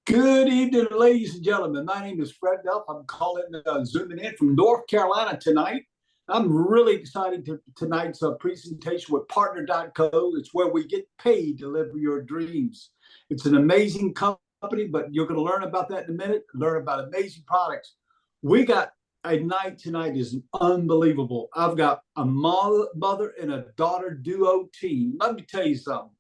Good evening, ladies and gentlemen. My name is Fred Duff. I'm calling, zooming in from North Carolina tonight. I'm really excited to tonight's presentation with Partner.co. It's where we get paid to live your dreams. It's an amazing company, but you're going to learn about that in a minute, learn about amazing products. We got a night tonight is unbelievable. I've got a mother and a daughter duo team. Let me tell you something.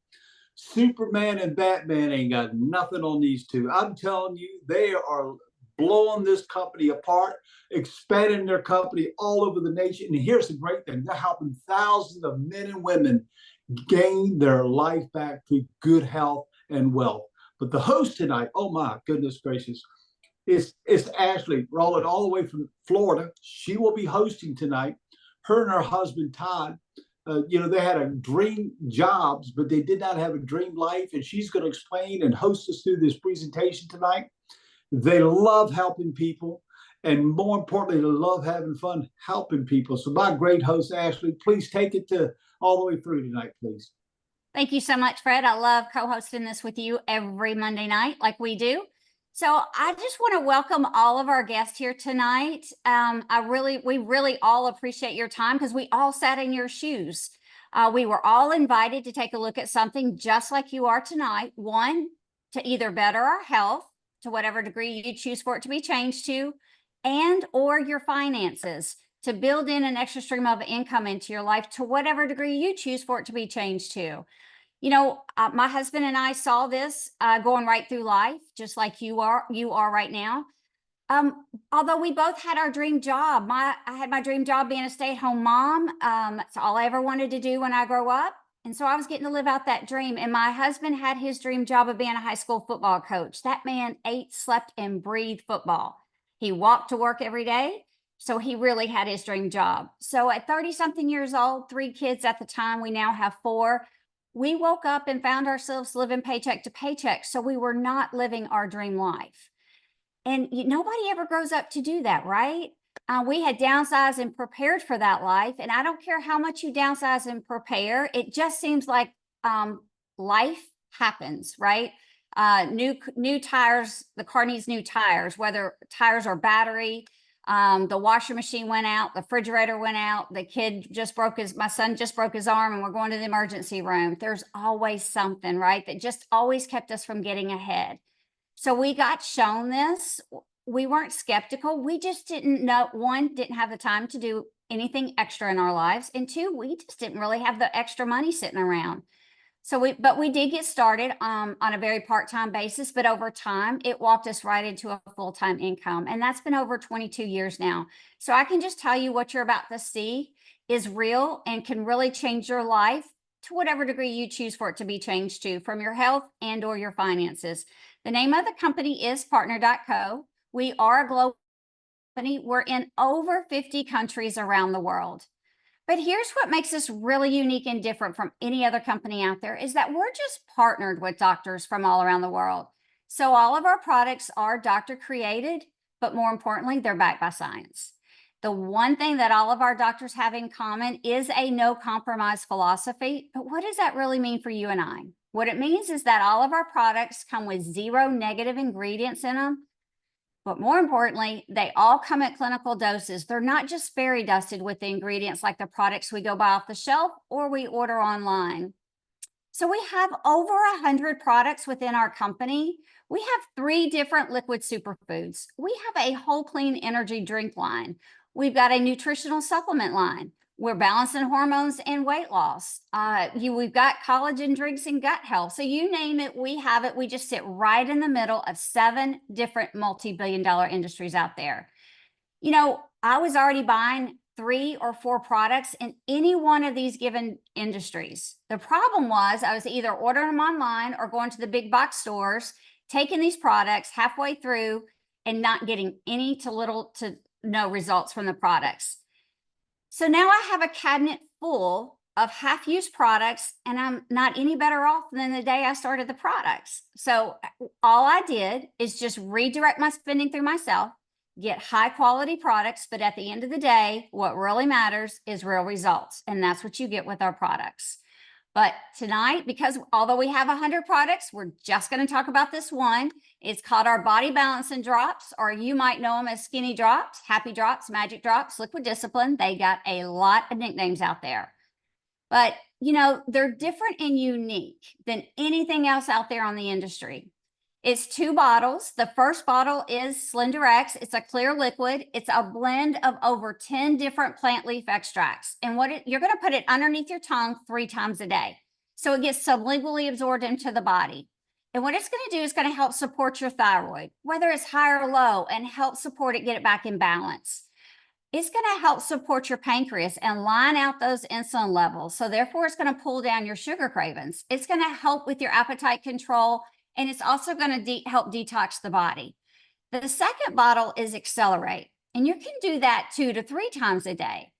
Superman and Batman ain't got nothing on these two. I'm telling you, they are blowing this company apart, expanding their company all over the nation. And here's the great thing. They're helping thousands of men and women gain their life back to good health and wealth. But the host tonight, oh my goodness gracious, it's Ashley, rolling all the way from Florida. She will be hosting tonight. Her and her husband, Todd, they had a dream jobs, but they did not have a dream life. And she's going to explain and host us through this presentation tonight. They love helping people. And more importantly, they love having fun helping people. So my great host, Ashley, please take it to all the way through tonight, please. Thank you so much, Fred. I love co-hosting this with you every Monday night like we do. So I just want to welcome all of our guests here tonight. We really all appreciate your time because we all sat in your shoes. We were all invited to take a look at something just like you are tonight. One, to either better our health to whatever degree you choose for it to be changed to, and or your finances to build in an extra stream of income into your life to whatever degree you choose for it to be changed to. You know, my husband and I saw this going right through life, just like you are right now. Although we both had our dream job. I had my dream job being a stay-at-home mom. That's all I ever wanted to do when I grow up. And so I was getting to live out that dream. And my husband had his dream job of being a high school football coach. That man ate, slept, and breathed football. He walked to work every day. So he really had his dream job. So at 30-something years old, 3 kids at the time, we now have 4. We woke up and found ourselves living paycheck to paycheck. So we were not living our dream life. And nobody ever grows up to do that, right? We had downsized and prepared for that life. And I don't care how much you downsize and prepare. It just seems like life happens, right? New tires, the car needs new tires, whether tires or battery. The washer machine went out, the refrigerator went out, my son just broke his arm and we're going to the emergency room. There's always something, right? That just always kept us from getting ahead. So we got shown this. We weren't skeptical. We just didn't know, one, didn't have the time to do anything extra in our lives. And 2, we just didn't really have the extra money sitting around. But we did get started on a very part-time basis, but over time, it walked us right into a full-time income. And that's been over 22 years now. So I can just tell you what you're about to see is real and can really change your life to whatever degree you choose for it to be changed to, from your health and or your finances. The name of the company is Partner.co. We are a global company. We're in over 50 countries around the world. But here's what makes us really unique and different from any other company out there is that we're just partnered with doctors from all around the world. So all of our products are doctor created, but more importantly, they're backed by science. The one thing that all of our doctors have in common is a no compromise philosophy. But what does that really mean for you and I? What it means is that all of our products come with 0 negative ingredients in them. But more importantly, they all come at clinical doses. They're not just fairy dusted with the ingredients like the products we go buy off the shelf or we order online. So we have over 100 products within our company. We have 3 different liquid superfoods. We have a whole clean energy drink line. We've got a nutritional supplement line. We're balancing hormones and weight loss. We've got collagen drinks and gut health. So you name it, we have it. We just sit right in the middle of 7 different multi-billion-dollar industries out there. You know, I was already buying 3 or 4 products in any one of these given industries. The problem was I was either ordering them online or going to the big box stores, taking these products halfway through and not getting any to little to no results from the products. So now I have a cabinet full of half-used products and I'm not any better off than the day I started the products. So all I did is just redirect my spending through myself, get high quality products, but at the end of the day, what really matters is real results. And that's what you get with our products. But tonight, because although we have 100 products, we're just going to talk about this one. It's called our Body Balancing Drops, or you might know them as Skinny Drops, Happy Drops, Magic Drops, Liquid Discipline. They got a lot of nicknames out there. But, you know, they're different and unique than anything else out there on the industry. It's 2 bottles. The first bottle is Slender X. It's a clear liquid. It's a blend of over 10 different plant leaf extracts. And you're going to put it underneath your tongue 3 times a day. So it gets sublingually absorbed into the body. And what it's going to do is going to help support your thyroid, whether it's high or low, and help support it, get it back in balance. It's going to help support your pancreas and line out those insulin levels. So therefore, it's going to pull down your sugar cravings. It's going to help with your appetite control. And it's also going to help detox the body. The second bottle is Accelerate, and you can do that 2 to 3 times a day.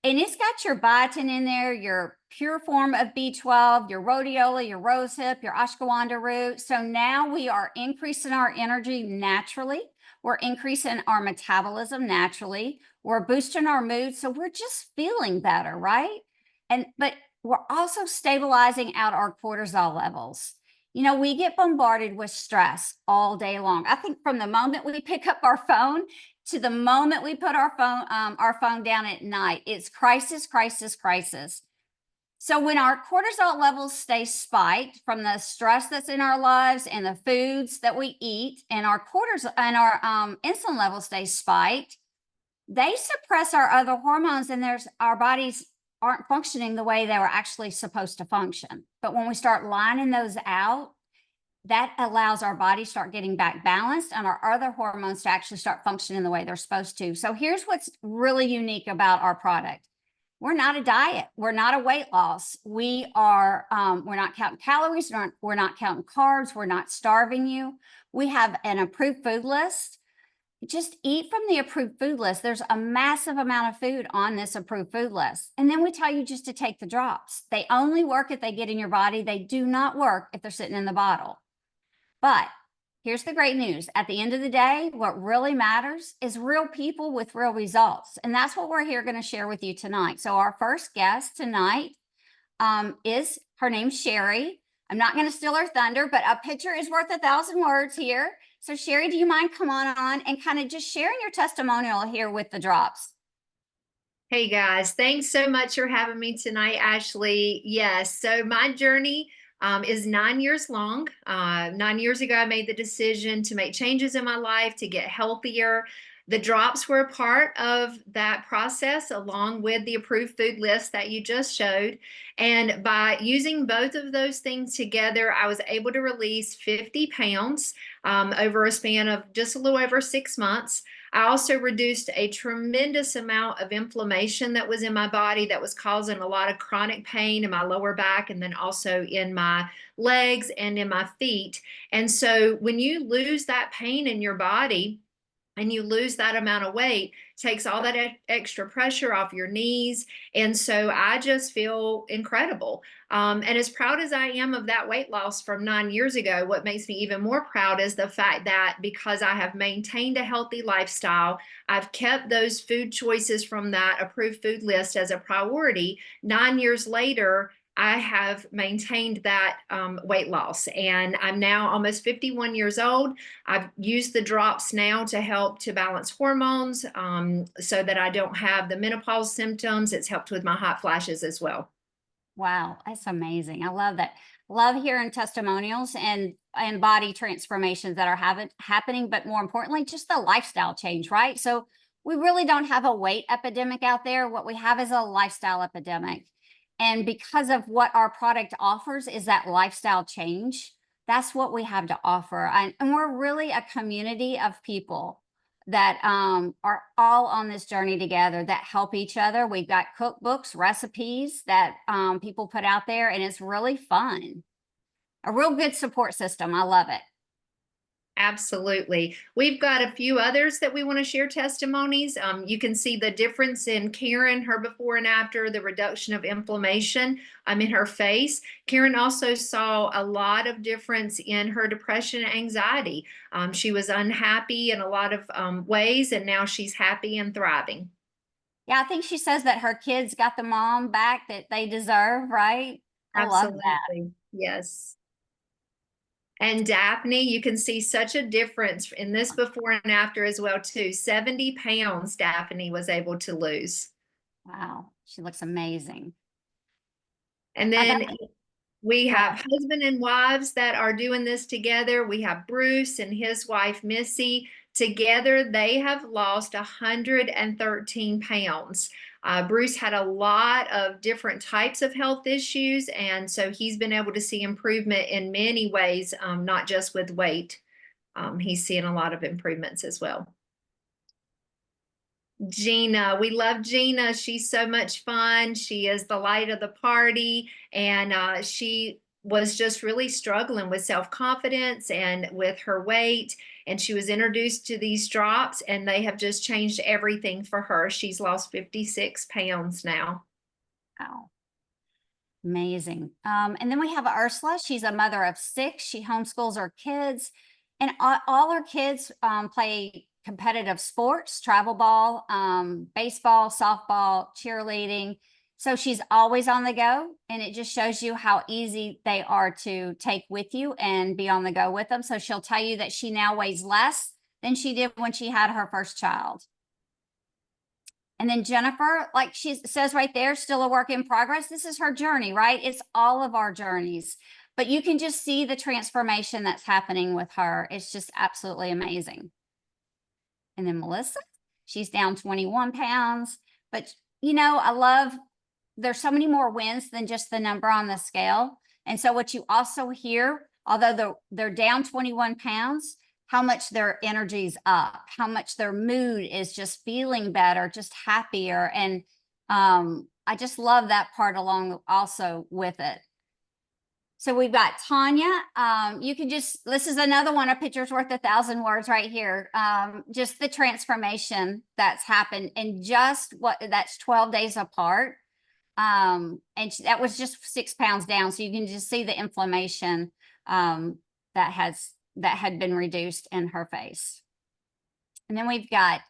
And it's got your biotin in there, your pure form of B12, your rhodiola, your rosehip, your ashwagandha root. So now we are increasing our energy naturally. We're increasing our metabolism naturally. We're boosting our mood. So we're just feeling better, right? But we're also stabilizing out our cortisol levels. You know, we get bombarded with stress all day long. I think from the moment we pick up our phone to the moment we put our phone down at night, it's crisis, crisis, crisis. So when our cortisol levels stay spiked from the stress that's in our lives and the foods that we eat, and our insulin levels stay spiked, they suppress our other hormones, and our bodies aren't functioning the way they were actually supposed to function. But when we start lining those out, that allows our body start getting back balanced and our other hormones to actually start functioning the way they're supposed to. So here's what's really unique about our product. We're not a diet. We're not a weight loss. We're not counting calories. We're not counting carbs. We're not starving you. We have an approved food list. Just eat from the approved food list. There's a massive amount of food on this approved food list. And then we tell you just to take the drops. They only work if they get in your body. They do not work if they're sitting in the bottle. But here's the great news. At the end of the day, what really matters is real people with real results. And that's what we're here going to share with you tonight. So our first guest tonight is, her name's Sherry. I'm not going to steal her thunder, but a picture is worth 1,000 words here. So Sherry, do you mind come on and kind of just sharing your testimonial here with the drops? Hey guys, thanks so much for having me tonight, Ashley. Yes, so my journey is 9 years long. 9 years ago, I made the decision to make changes in my life to get healthier. The drops were a part of that process, along with the approved food list that you just showed. And by using both of those things together, I was able to release 50 pounds over a span of just a little over 6 months. I also reduced a tremendous amount of inflammation that was in my body that was causing a lot of chronic pain in my lower back, and then also in my legs and in my feet. And so when you lose that pain in your body, and you lose that amount of weight, takes all that extra pressure off your knees. And so I just feel incredible. And as proud as I am of that weight loss from 9 years ago, what makes me even more proud is the fact that because I have maintained a healthy lifestyle, I've kept those food choices from that approved food list as a priority. 9 years later, I have maintained that weight loss, and I'm now almost 51 years old. I've used the drops now to help to balance hormones so that I don't have the menopause symptoms. It's helped with my hot flashes as well. Wow, that's amazing. I love that. Love hearing testimonials and body transformations that are happening, but more importantly, just the lifestyle change, right? So we really don't have a weight epidemic out there. What we have is a lifestyle epidemic. And because of what our product offers is that lifestyle change, that's what we have to offer. And we're really a community of people that are all on this journey together, that help each other. We've got cookbooks, recipes that people put out there, and it's really fun. A real good support system. I love it. Absolutely. We've got a few others that we want to share testimonies. You can see the difference in Karen, her before and after, the reduction of inflammation in her face. Karen also saw a lot of difference in her depression and anxiety. She was unhappy in a lot of ways, and now she's happy and thriving. Yeah, I think she says that her kids got the mom back that they deserve, right? I love that. Absolutely. Yes. And Daphne, you can see such a difference in this before and after as well too. 70 pounds Daphne was able to lose. Wow. She looks amazing. And I got then we go have ahead. husband and wives that are doing this together. We have Bruce and his wife, Missy. Together, they have lost 113 pounds. Bruce had a lot of different types of health issues, and so he's been able to see improvement in many ways, not just with weight. He's seeing a lot of improvements as well. Gina, we love Gina. She's so much fun. She is the light of the party, and she was just really struggling with self-confidence and with her weight. And she was introduced to these drops, and they have just changed everything for her. She's lost 56 pounds now. Wow. Amazing. And then we have Ursula. She's a mother of 6. She homeschools her kids, and all her kids play competitive sports, travel ball, baseball, softball, cheerleading. So she's always on the go, and it just shows you how easy they are to take with you and be on the go with them. So she'll tell you that she now weighs less than she did when she had her first child. And then Jennifer, like she says right there, still a work in progress. This is her journey, right? It's all of our journeys, but you can just see the transformation that's happening with her. It's just absolutely amazing. And then Melissa, she's down 21 pounds, but you know, there's so many more wins than just the number on the scale. And so what you also hear, although they're down 21 pounds, how much their energy's up, how much their mood is just feeling better, just happier. And I just love that part along also with it. So we've got Tanya. You can this is another one, a picture's worth 1,000 words right here. Just the transformation that's happened in that's 12 days apart. And that was just 6 pounds down. So you can just see the inflammation that had been reduced in her face. And then we've got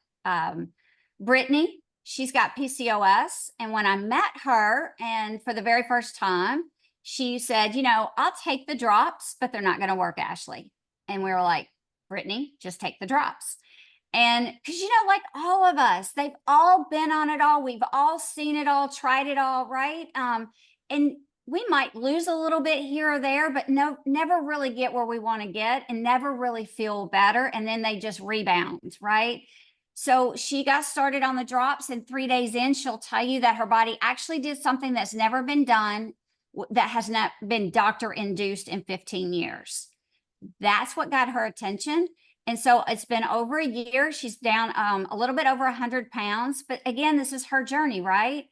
Brittany. She's got PCOS. And when I met her, and for the very first time, she said, you know, I'll take the drops, but they're not going to work, Ashley. And we were like, Brittany, just take the drops. And because, you know, like all of us, they've all been on it all. We've all seen it all, tried it all, right? And we might lose a little bit here or there, but never really get where we want to get and never really feel better. And then they just rebound, right? So she got started on the drops, and 3 days in, she'll tell you that her body actually did something that's never been done, that has not been doctor induced in 15 years. That's what got her attention. And so it's been over a year. She's down a little bit over 100 pounds. But again, this is her journey, right?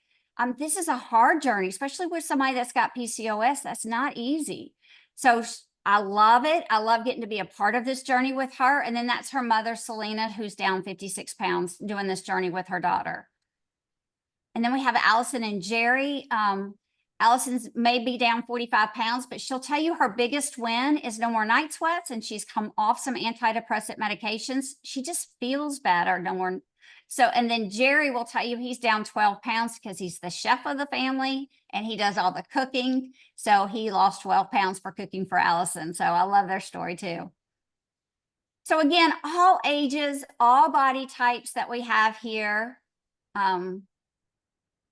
This is a hard journey, especially with somebody that's got PCOS. That's not easy. So I love it. I love getting to be a part of this journey with her. And then that's her mother, Selena, who's down 56 pounds, doing this journey with her daughter. And then we have Allison and Jerry. Allison's may be down 45 pounds, but she'll tell you her biggest win is no more night sweats, and she's come off some antidepressant medications. She just feels better. No more. So, and then Jerry will tell you he's down 12 pounds because he's the chef of the family and he does all the cooking. So he lost 12 pounds for cooking for Allison. So I love their story too. So again, all ages, all body types that we have here.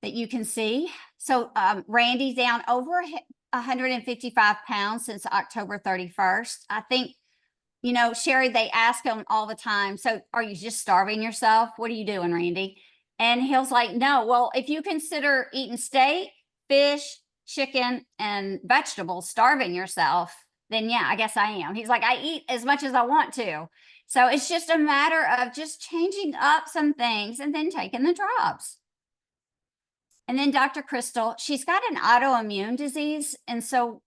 That you can see. So Randy's down over 155 pounds since October 31st. I think, you know, Sherry, they ask him all the time, so are you just starving yourself? What are you doing, Randy? And he's like, no, well, if you consider eating steak, fish, chicken, and vegetables starving yourself, then yeah, I guess I am. He's like, I eat as much as I want to. So it's just a matter of just changing up some things and then taking the drops. And then Dr. Crystal, she's got an autoimmune disease. And so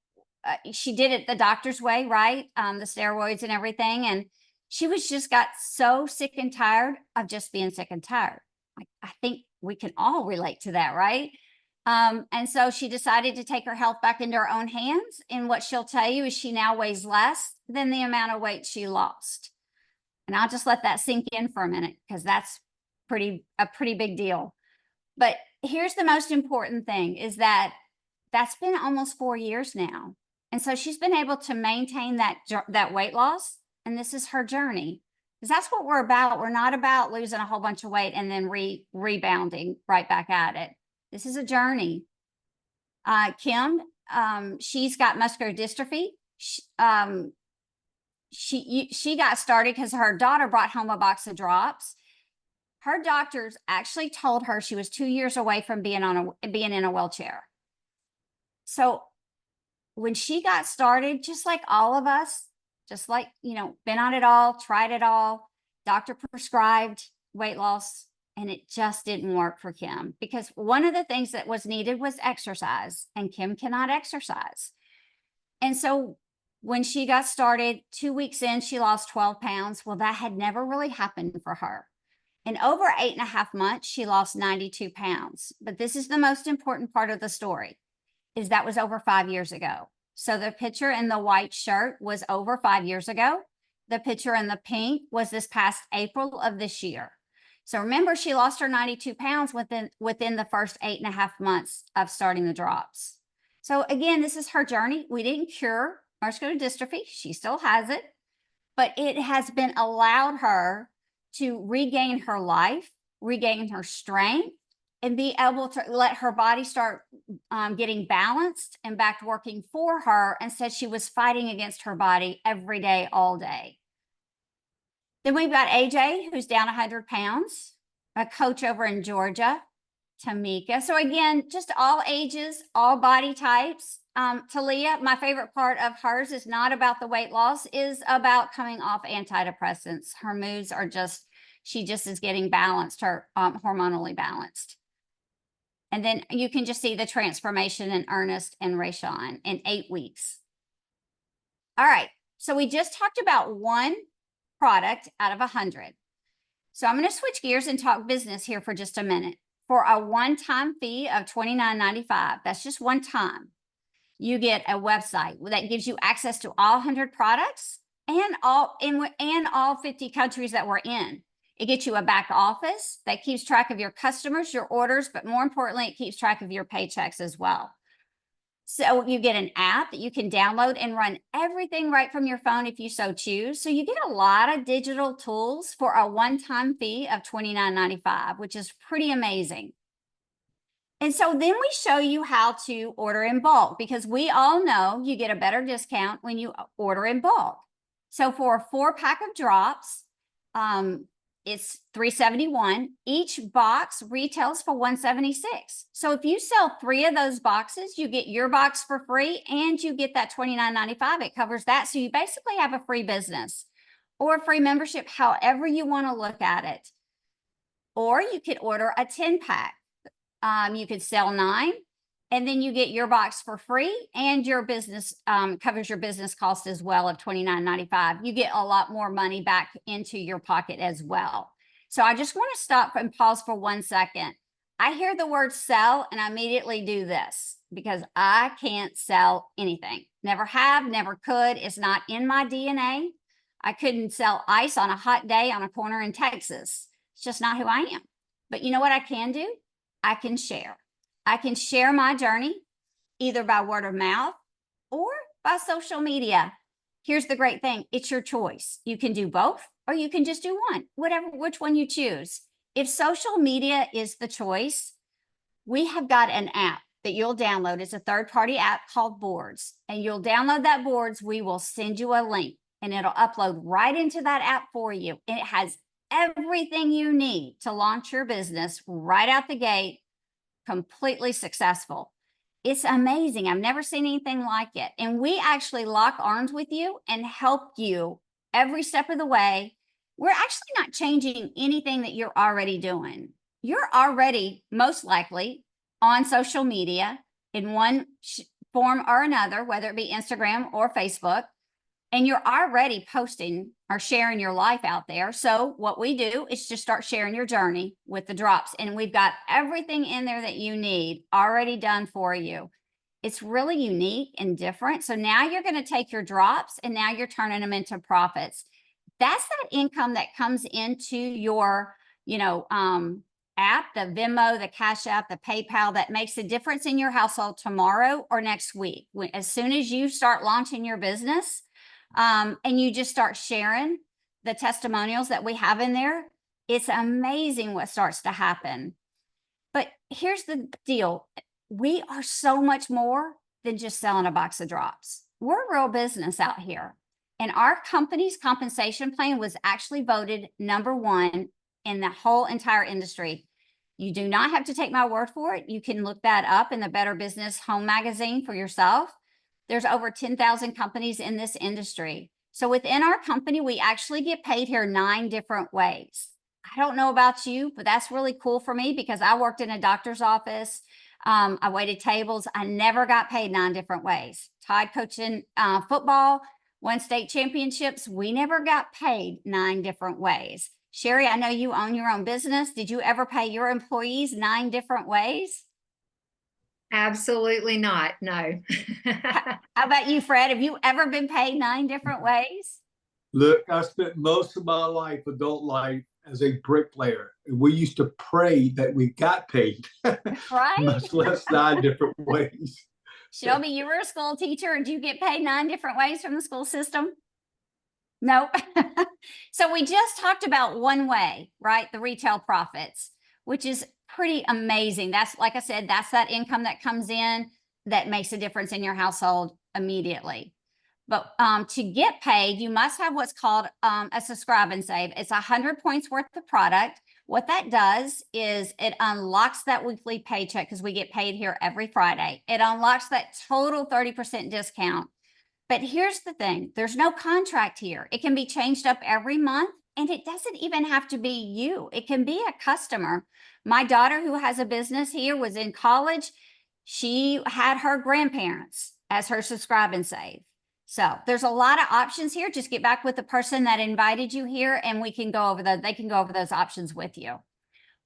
she did it the doctor's way, right? The steroids and everything. And she got so sick and tired of just being sick and tired. I think we can all relate to that, right? And so she decided to take her health back into her own hands. And what she'll tell you is she now weighs less than the amount of weight she lost. And I'll just let that sink in for a minute, because that's a pretty big deal. But here's the most important thing, is that that's been almost 4 years now. And so she's been able to maintain that weight loss. And this is her journey. Because that's what we're about. We're not about losing a whole bunch of weight and then rebounding right back at it. This is a journey. Kim, she's got muscular dystrophy. She got started because her daughter brought home a box of drops. Her doctors actually told her she was 2 years away from being in a wheelchair. So when she got started, just like all of us, just like, been on it all, tried it all, doctor prescribed weight loss, and it just didn't work for Kim because one of the things that was needed was exercise, and Kim cannot exercise. And so when she got started, 2 weeks in, she lost 12 pounds. Well, that had never really happened for her. In over 8.5 months, she lost 92 pounds. But this is the most important part of the story, is that was over 5 years ago. So the picture in the white shirt was over 5 years ago. The picture in the pink was this past April of this year. So remember, she lost her 92 pounds within the first 8.5 months of starting the drops. So again, this is her journey. We didn't cure muscular dystrophy. She still has it, but it has been allowed her to regain her life, regain her strength, and be able to let her body start getting balanced and back working for her, instead she was fighting against her body every day, all day. Then we've got AJ, who's down 100 pounds, a coach over in Georgia, Tamika. So again, just all ages, all body types. Talia, my favorite part of hers is not about the weight loss, is about coming off antidepressants. Her moods are she just is getting balanced, hormonally balanced. And then you can just see the transformation in Ernest and Rayshawn in 8 weeks. All right, so we just talked about one product out of 100. So I'm going to switch gears and talk business here for just a minute. For a one-time fee of $29.95, that's just one time, you get a website that gives you access to all 100 products and all 50 countries that we're in. It gets you a back office that keeps track of your customers, your orders, but more importantly, it keeps track of your paychecks as well. So you get an app that you can download and run everything right from your phone if you so choose. So you get a lot of digital tools for a one-time fee of $29.95, which is pretty amazing. And so then we show you how to order in bulk, because we all know you get a better discount when you order in bulk. So for a 4-pack of drops, it's $371. Each box retails for $176. So if you sell 3 of those boxes, you get your box for free and you get that $29.95. It covers that. So you basically have a free business or a free membership, however you want to look at it. Or you could order a 10-pack. You could sell 9 and then you get your box for free, and your business covers your business cost as well of $29.95. You get a lot more money back into your pocket as well. So I just want to stop and pause for 1 second. I hear the word sell and I immediately do this because I can't sell anything. Never have, never could. It's not in my DNA. I couldn't sell ice on a hot day on a corner in Texas. It's just not who I am. But you know what I can do? I can share. I can share my journey either by word of mouth or by social media. Here's the great thing. It's your choice. You can do both or you can just do one, which one you choose. If social media is the choice, we have got an app that you'll download. It's a third-party app called Boards, and you'll download that Boards. We will send you a link and it'll upload right into that app for you. And it has everything you need to launch your business right out the gate, completely successful. It's amazing. I've never seen anything like it. And we actually lock arms with you and help you every step of the way. We're actually not changing anything that you're already doing. You're already most likely on social media in one form or another, whether it be Instagram or Facebook, and you're already posting or sharing your life out there. So what we do is just start sharing your journey with the drops. And we've got everything in there that you need already done for you. It's really unique and different. So now you're going to take your drops and now you're turning them into profits. That's that income that comes into your, app, the Venmo, the Cash App, the PayPal, that makes a difference in your household tomorrow or next week. As soon as you start launching your business, and you just start sharing the testimonials that we have in there, it's amazing what starts to happen. But here's the deal. We are so much more than just selling a box of drops. We're a real business out here. And our company's compensation plan was actually voted #1 in the whole entire industry. You do not have to take my word for it. You can look that up in the Better Business Home magazine for yourself. There's over 10,000 companies in this industry. So within our company, we actually get paid here 9 different ways. I don't know about you, but that's really cool for me because I worked in a doctor's office. I waited tables. I never got paid 9 different ways. Todd coaching football, won state championships. We never got paid 9 different ways. Sherry, I know you own your own business. Did you ever pay your employees 9 different ways? Absolutely not. No. How about you, Fred? Have you ever been paid 9 different ways? Look, I spent most of my life, adult life, as a bricklayer. And we used to pray that we got paid, Right? much less 9 different ways. Shelby, you were a school teacher. Did you get paid 9 different ways from the school system? No. So we just talked about one way, right? The retail profits, which is pretty amazing. That's, like I said, that's that income that comes in that makes a difference in your household immediately. But to get paid, you must have what's called a subscribe and save. It's 100 points worth of product. What that does is it unlocks that weekly paycheck because we get paid here every Friday. It unlocks that total 30% discount. But here's the thing, there's no contract here. It can be changed up every month, and it doesn't even have to be you. It can be a customer. My daughter, who has a business here, was in college. She had her grandparents as her subscribe and save. So there's a lot of options here. Just get back with the person that invited you here, and we can go over those. They can go over those options with you.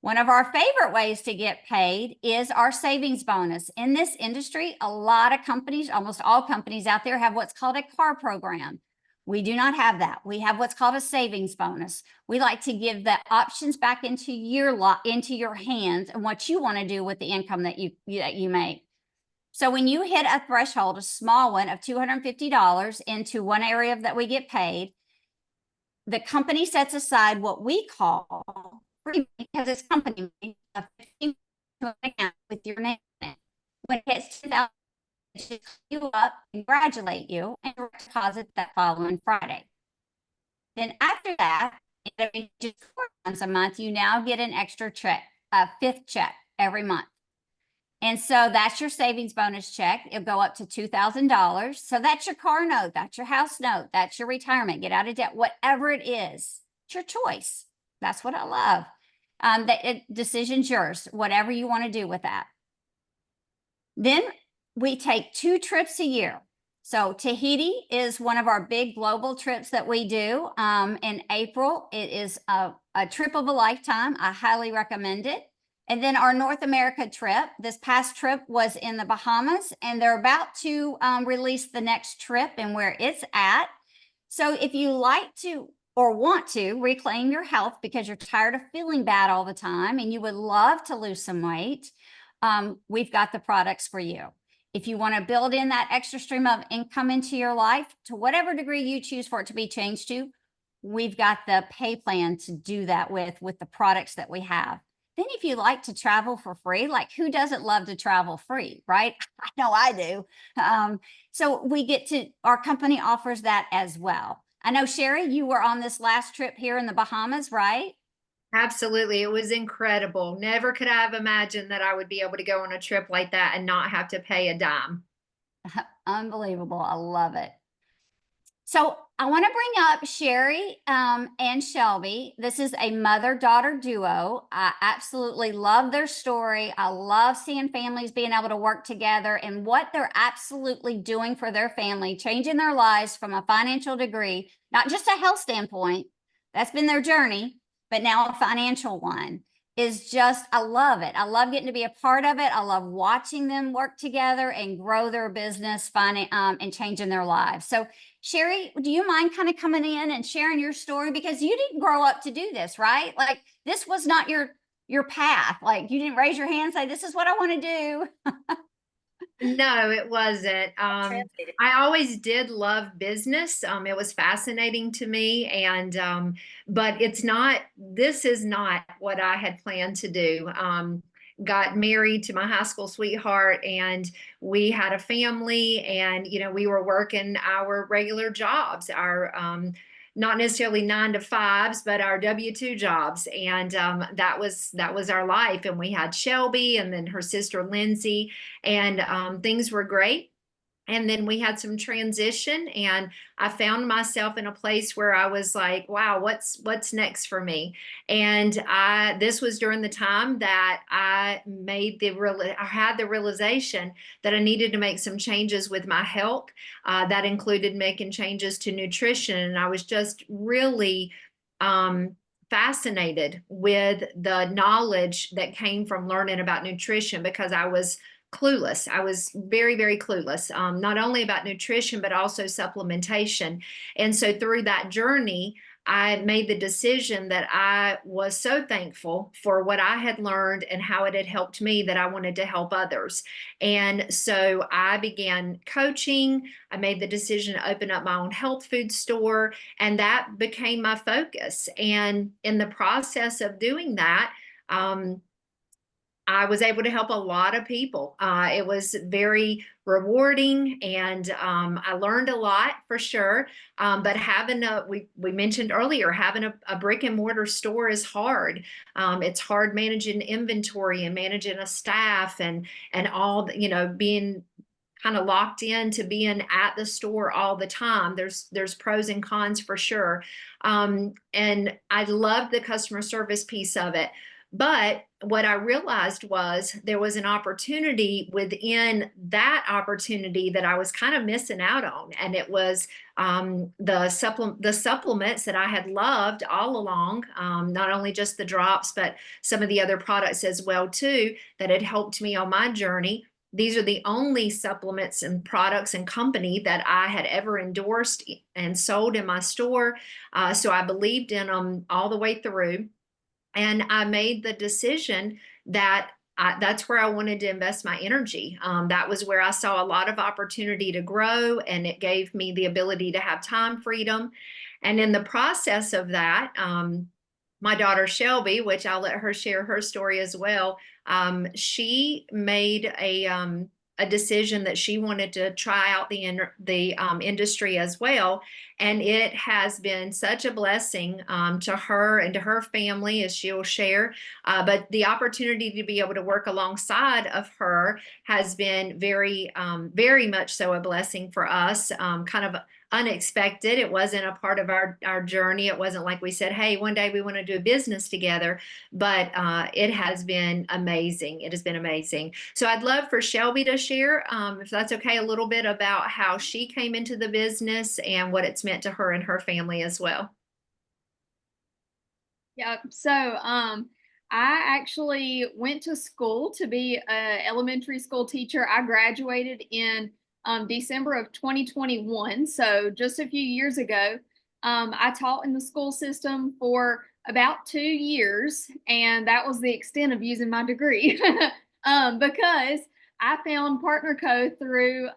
One of our favorite ways to get paid is our savings bonus. In this industry, a lot of companies, almost all companies out there, have what's called a car program. We do not have that. We have what's called a savings bonus. We like to give the options back into your hands and what you want to do with the income that you make. So when you hit a threshold, a small one of $250 into one area that we get paid, the company sets aside what we call free, because it's company made, a 15 account with your name in it. When it hits 2,000, it should call you up, congratulate you, and direct deposit that following Friday. Then after that, just 4 months a month, you now get an extra check, a 5th check every month. And so that's your savings bonus check. It'll go up to $2,000. So that's your car note, that's your house note, that's your retirement, get out of debt, whatever it is. It's your choice. That's what I love. Decision's yours, whatever you want to do with that. Then we take 2 trips a year. So Tahiti is one of our big global trips that we do. In April, it is a trip of a lifetime. I highly recommend it. And then our North America trip, this past trip was in the Bahamas, and they're about to release the next trip and where it's at. So if you like to or want to reclaim your health because you're tired of feeling bad all the time and you would love to lose some weight, we've got the products for you. If you want to build in that extra stream of income into your life to whatever degree you choose for it to be changed to, we've got the pay plan to do that with the products that we have. Then if you like to travel for free, like who doesn't love to travel free, right? I know I do. So our company offers that as well. I know, Sherry, you were on this last trip here in the Bahamas, right? Absolutely. It was incredible. Never could I have imagined that I would be able to go on a trip like that and not have to pay a dime. Unbelievable. I love it. So I want to bring up Sherry and Shelby. This is a mother-daughter duo. I absolutely love their story. I love seeing families being able to work together and what they're absolutely doing for their family, changing their lives from a financial degree, not just a health standpoint. That's been their journey, but now a financial one is just, I love it. I love getting to be a part of it. I love watching them work together and grow their business, and changing their lives. So Sherry, do you mind kind of coming in and sharing your story? Because you didn't grow up to do this, right? Like this was not your your path? Like you didn't raise your hand and say, this is what I want to do. No, it wasn't. Translated. I always did love business. It was fascinating to me, and but this is not what I had planned to do. Got married to my high school sweetheart, and we had a family, and we were working our regular jobs, our not necessarily 9 to 5s, but our W-2 jobs. And that was our life. And we had Shelby and then her sister Lindsay, and things were great. And then we had some transition, and I found myself in a place where I was like, wow, what's next for me? And this was during the time that I had the realization that I needed to make some changes with my health. That included making changes to nutrition. And I was just really fascinated with the knowledge that came from learning about nutrition, because I was clueless. I was very, very clueless, not only about nutrition, but also supplementation. And so through that journey, I made the decision that I was so thankful for what I had learned and how it had helped me, that I wanted to help others. And so I began coaching. I made the decision to open up my own health food store, and that became my focus. And in the process of doing that, I was able to help a lot of people. It was very rewarding, and I learned a lot for sure. But we mentioned earlier, having a brick and mortar store is hard. It's hard managing inventory and managing a staff, and all, being kind of locked in to being at the store all the time. There's pros and cons for sure. And I loved the customer service piece of it. But what I realized was there was an opportunity within that opportunity that I was kind of missing out on. And it was the supplements that I had loved all along, not only just the drops, but some of the other products as well too, that had helped me on my journey. These are the only supplements and products and company that I had ever endorsed and sold in my store. So I believed in them all the way through. And I made the decision that that's where I wanted to invest my energy. That was where I saw a lot of opportunity to grow, and it gave me the ability to have time freedom. And in the process of that, my daughter Shelby, which I'll let her share her story as well, she made a decision that she wanted to try out the industry as well. And it has been such a blessing to her and to her family, as she'll share. But the opportunity to be able to work alongside of her has been very, very much so a blessing for us, kind of unexpected. It wasn't a part of our journey. It wasn't like we said, hey, one day we want to do a business together, but it has been amazing. It has been amazing. So I'd love for Shelby to share, if that's okay, a little bit about how she came into the business and what it's meant to her and her family as well. Yeah, so I actually went to school to be an elementary school teacher. I graduated in December of 2021, so just a few years ago. I taught in the school system for about 2 years, and that was the extent of using my degree because I found Partner Co. through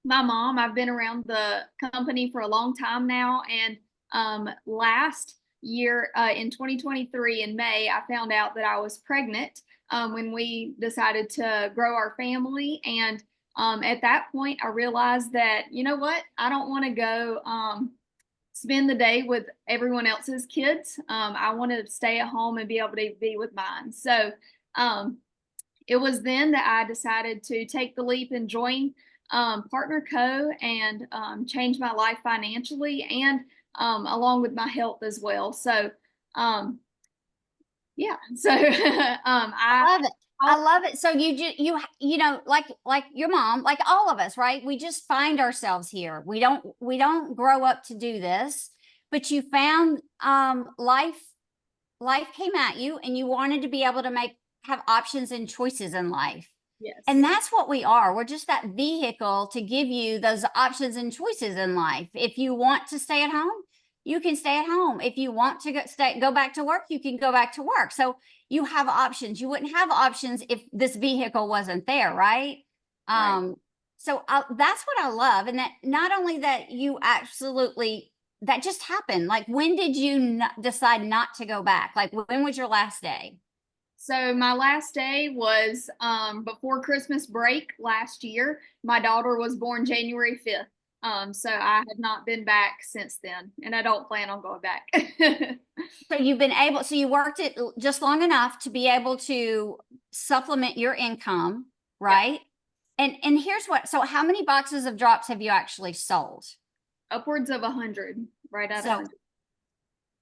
my mom. I've been around the company for a long time now, and last year in 2023 in May, I found out that I was pregnant when we decided to grow our family. And at that point, I realized that, you know what, I don't want to go spend the day with everyone else's kids. I want to stay at home and be able to be with mine. So it was then that I decided to take the leap and join Partner Co. and change my life financially, and along with my health as well. So yeah, so I love it. I love it. So you know, like your mom, like all of us, right? We just find ourselves here. We don't grow up to do this, but you found life came at you, and you wanted to be able to have options and choices in life. yes, And that's what we are. We're just that vehicle to give you those options and choices in life. If you want to stay at home, you can stay at home. If you want to go back to work, you can go back to work. So you have options. You wouldn't have options if this vehicle wasn't there, right? Right. So that's what I love. And that not only that you absolutely, that just happened. Like, when did you decide not to go back? Like, when was your last day? So my last day was before Christmas break last year. My daughter was born January 5th. So I have not been back since then, and I don't plan on going back. So you've been able, so you worked it just long enough to be able to supplement your income, right? And here's what, so how many boxes of drops have you actually sold? Upwards of 100, right at So 100.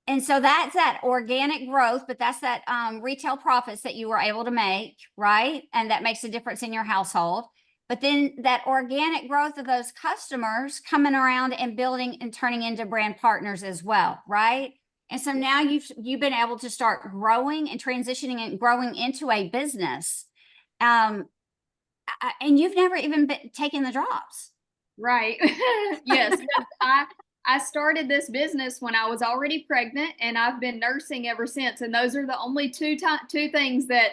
and so that's that organic growth, but that's that retail profits that you were able to make, right? And that makes a difference in your household. But then that organic growth of those customers coming around and building and turning into brand partners as well, right? And so now you've been able to start growing and transitioning and growing into a business. And you've never even taken the drops. Right. Yes. I started this business when I was already pregnant, and I've been nursing ever since. And those are the only two things that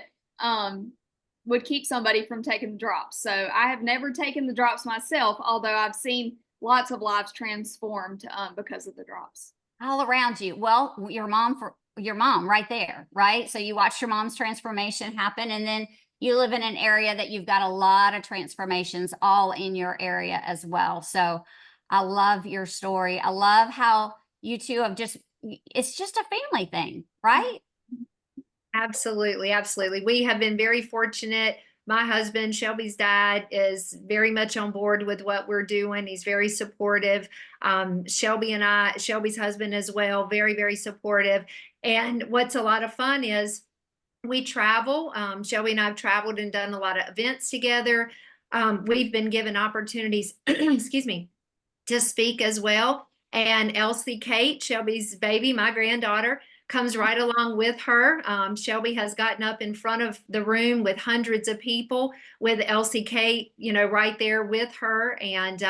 would keep somebody from taking the drops. So I have never taken the drops myself, although I've seen lots of lives transformed because of the drops. All around you. Well, your mom right there, right? So you watched your mom's transformation happen, and then you live in an area that you've got a lot of transformations all in your area as well. So I love your story. I love how you two have it's just a family thing, right? Absolutely, absolutely. We have been very fortunate. My husband, Shelby's dad, is very much on board with what we're doing. He's very supportive. Shelby's husband as well, very, very supportive. And what's a lot of fun is we travel. Shelby and I have traveled and done a lot of events together. We've been given opportunities, excuse me, to speak as well. And Elsie Kate, Shelby's baby, my granddaughter, comes right along with her. Shelby has gotten up in front of the room with hundreds of people with Elsie Kate, right there with her. And,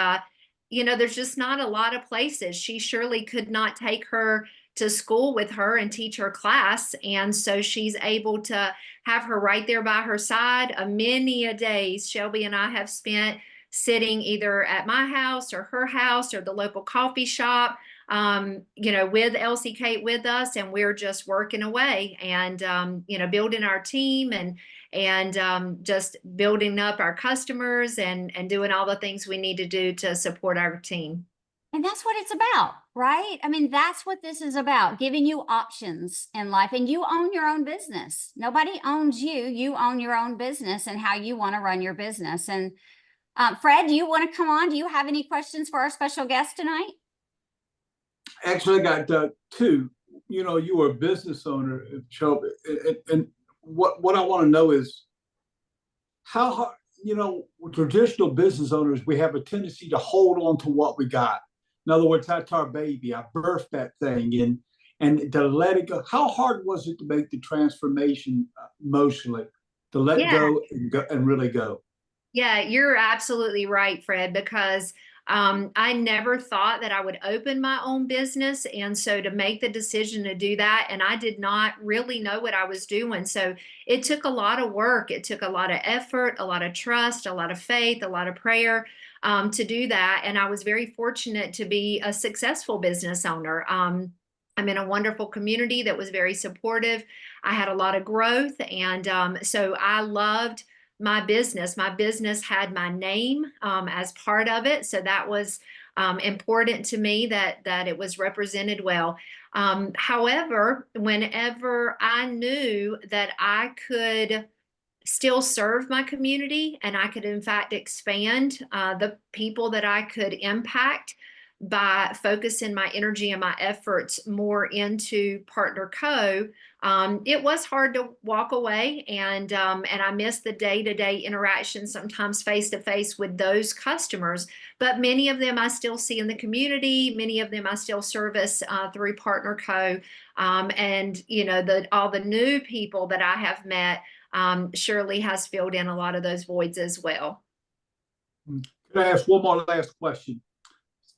there's just not a lot of places. She surely could not take her to school with her and teach her class. And so she's able to have her right there by her side. Many a days Shelby and I have spent sitting either at my house or her house or the local coffee shop, with Elsie Kate with us, and we're just working away and, building our team and just building up our customers and doing all the things we need to do to support our team. And that's what it's about, right? I mean, that's what this is about, giving you options in life. And you own your own business. Nobody owns you. You own your own business and how you want to run your business. And Fred, do you want to come on? Do you have any questions for our special guest tonight? Actually, I got two. You were a business owner, Shelby, and what I want to know is how hard. Traditional business owners, we have a tendency to hold on to what we got. In other words, that's our baby. I birthed that thing, and to let it go. How hard was it to make the transformation emotionally, to let go and really go? Yeah, you're absolutely right, Fred, because I never thought that I would open my own business. And so to make the decision to do that, and I did not really know what I was doing. So it took a lot of work. It took a lot of effort, a lot of trust, a lot of faith, a lot of prayer to do that. And I was very fortunate to be a successful business owner. I'm in a wonderful community that was very supportive. I had a lot of growth. And so I loved my business. My business had my name as part of it. So that was important to me that it was represented well. However, whenever I knew that I could still serve my community and I could in fact expand the people that I could impact by focusing my energy and my efforts more into Partner Co. It was hard to walk away, and I missed the day-to-day interaction, sometimes face-to-face with those customers. But many of them I still see in the community. Many of them I still service through Partner Co. And all the new people that I have met surely has filled in a lot of those voids as well. Can I ask one more last question?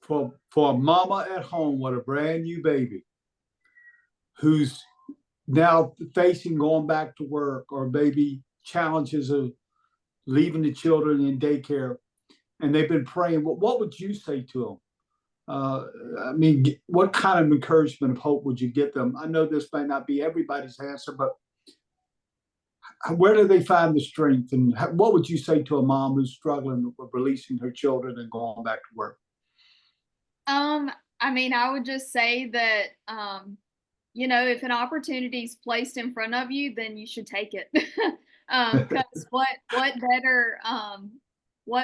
for a mama at home with a brand new baby who's now facing going back to work or maybe challenges of leaving the children in daycare, and they've been praying. What would you say to them? I mean, what kind of encouragement of hope would you get them? I know this may not be everybody's answer, but where do they find the strength? And what would you say to a mom who's struggling with releasing her children and going back to work? I mean, I would just say that, you know, if an opportunity is placed in front of you, then you should take it. Because what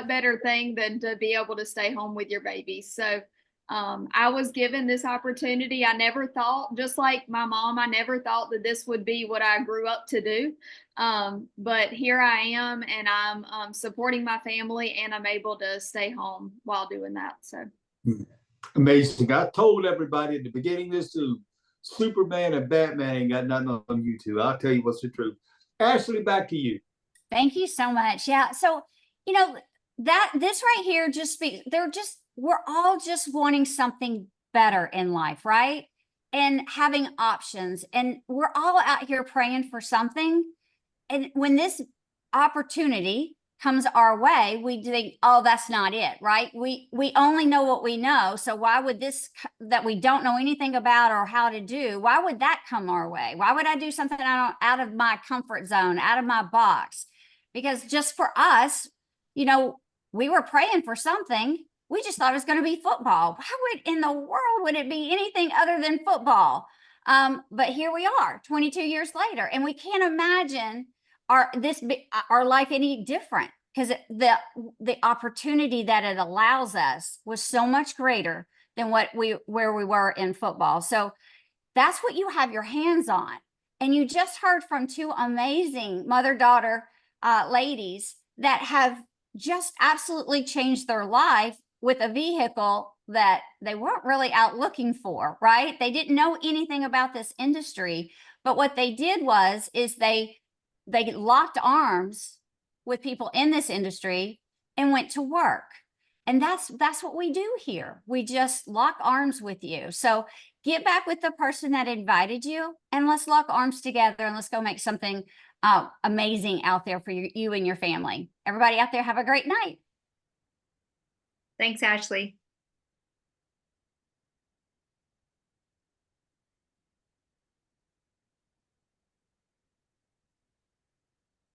better thing than to be able to stay home with your baby? So, I was given this opportunity. I never thought, just like my mom, I never thought that this would be what I grew up to do. But here I am, and I'm supporting my family, and I'm able to stay home while doing that. So amazing. I told everybody at the beginning of this too, Superman and Batman ain't got nothing on you two. I'll tell you what's the truth. Ashley, back to you. Thank you so much. Yeah. So, you know, that this right here we're all just wanting something better in life, right? And having options. And we're all out here praying for something. And when this opportunity comes our way, we think, oh, that's not it, right? We only know what we know. So why would this that we don't know anything about or how to do, why would that come our way? Why would I do something out of my comfort zone, out of my box? Because just for us, you know, we were praying for something. We just thought it was going to be football. Why would in the world would it be anything other than football? But here we are 22 years later, and we can't imagine our life any different, because the opportunity that it allows us was so much greater than where we were in football. So that's what you have your hands on. And you just heard from two amazing mother-daughter ladies that have just absolutely changed their life with a vehicle that they weren't really out looking for, right? They didn't know anything about this industry, but what they did is they locked arms with people in this industry and went to work. And that's what we do here. We just lock arms with you. So get back with the person that invited you, and let's lock arms together, and let's go make something amazing out there for you and your family. Everybody out there, have a great night. Thanks, Ashley.